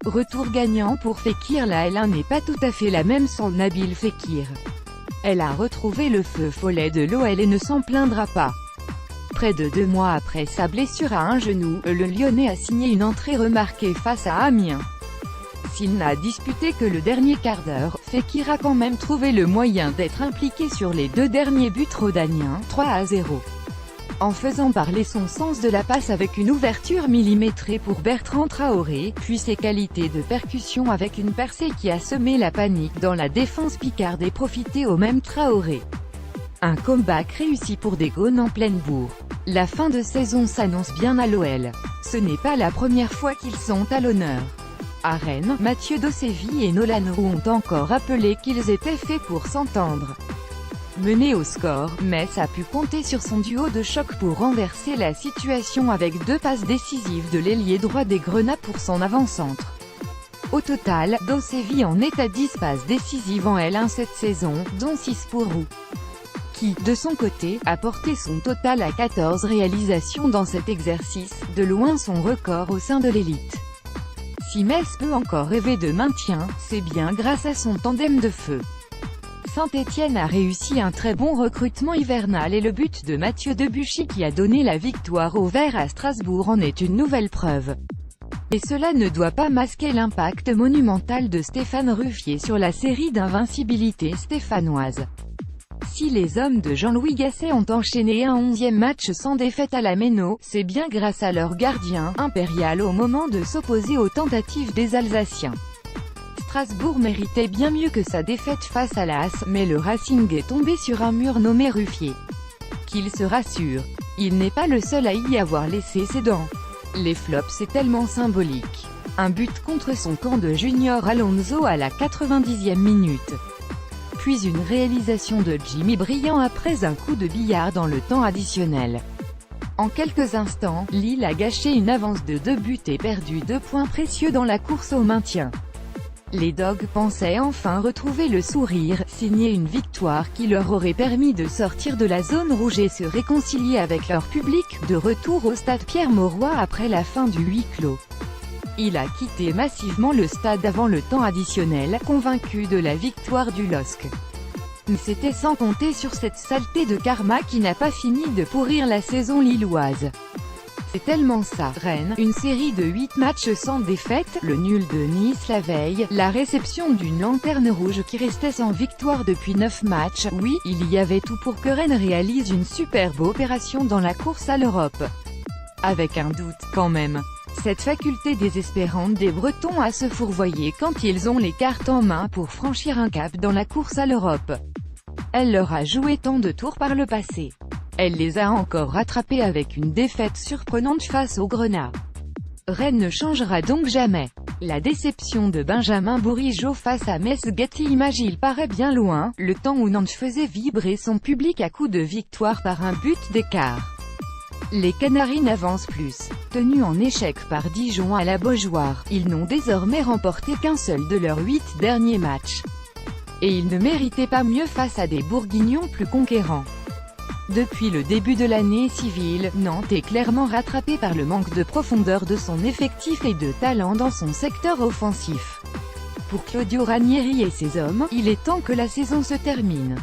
Retour gagnant pour Fekir. La L1 n'est pas tout à fait la même sans Nabil Fekir. Elle a retrouvé le feu follet de l'OL et ne s'en plaindra pas. Près de 2 mois après sa blessure à un genou, le Lyonnais a signé une entrée remarquée face à Amiens. S'il n'a disputé que le dernier quart d'heure, Fekir a quand même trouvé le moyen d'être impliqué sur les 2 derniers buts rhodaniens, 3-0. En faisant parler son sens de la passe avec une ouverture millimétrée pour Bertrand Traoré, puis ses qualités de percussion avec une percée qui a semé la panique dans la défense picarde et profité au même Traoré. Un comeback réussi pour des Gaunes en pleine bourre. La fin de saison s'annonce bien à l'OL. Ce n'est pas la première fois qu'ils sont à l'honneur. À Rennes, Mathieu Dossevi et Nolan Roux ont encore rappelé qu'ils étaient faits pour s'entendre. Mené au score, Metz a pu compter sur son duo de choc pour renverser la situation avec 2 passes décisives de l'ailier droit des Grenats pour son avant-centre. Au total, Dossevi en est à 10 passes décisives en L1 cette saison, dont 6 pour Roux, qui, de son côté, a porté son total à 14 réalisations dans cet exercice, de loin son record au sein de l'élite. Si Metz peut encore rêver de maintien, c'est bien grâce à son tandem de feu. Saint-Étienne a réussi un très bon recrutement hivernal et le but de Mathieu Debuchy qui a donné la victoire aux Verts à Strasbourg en est une nouvelle preuve. Et cela ne doit pas masquer l'impact monumental de Stéphane Ruffier sur la série d'invincibilité stéphanoise. Si les hommes de Jean-Louis Gasset ont enchaîné un 11e match sans défaite à la Méno, c'est bien grâce à leur gardien, impérial au moment de s'opposer aux tentatives des Alsaciens. Strasbourg méritait bien mieux que sa défaite face à l'AS, mais le Racing est tombé sur un mur nommé Ruffier. Qu'il se rassure, il n'est pas le seul à y avoir laissé ses dents. Les flops c'est tellement symbolique. Un but contre son camp de Junior Alonso à la 90e minute. Puis une réalisation de Jimmy Briand après un coup de billard dans le temps additionnel. En quelques instants, Lille a gâché une avance de 2 buts et perdu 2 points précieux dans la course au maintien. Les Dogs pensaient enfin retrouver le sourire, signer une victoire qui leur aurait permis de sortir de la zone rouge et se réconcilier avec leur public, de retour au stade Pierre-Mauroy après la fin du huis clos. Il a quitté massivement le stade avant le temps additionnel, convaincu de la victoire du LOSC. Mais c'était sans compter sur cette saleté de karma qui n'a pas fini de pourrir la saison lilloise. C'est tellement ça. Rennes, une série de 8 matchs sans défaite, le nul de Nice la veille, la réception d'une lanterne rouge qui restait sans victoire depuis 9 matchs. Oui, il y avait tout pour que Rennes réalise une superbe opération dans la course à l'Europe. Avec un doute, quand même. Cette faculté désespérante des Bretons à se fourvoyer quand ils ont les cartes en main pour franchir un cap dans la course à l'Europe. Elle leur a joué tant de tours par le passé. Elle les a encore rattrapés avec une défaite surprenante face aux Grenats. Rennes ne changera donc jamais. La déception de Benjamin Bourigeaud face à Metz Getty Image. Il paraît bien loin, le temps où Nantes faisait vibrer son public à coups de victoire par un but d'écart. Les Canaries n'avancent plus. Tenus en échec par Dijon à la Beaujoire, ils n'ont désormais remporté qu'un seul de leurs 8 derniers matchs. Et ils ne méritaient pas mieux face à des Bourguignons plus conquérants. Depuis le début de l'année civile, Nantes est clairement rattrapée par le manque de profondeur de son effectif et de talent dans son secteur offensif. Pour Claudio Ranieri et ses hommes, il est temps que la saison se termine.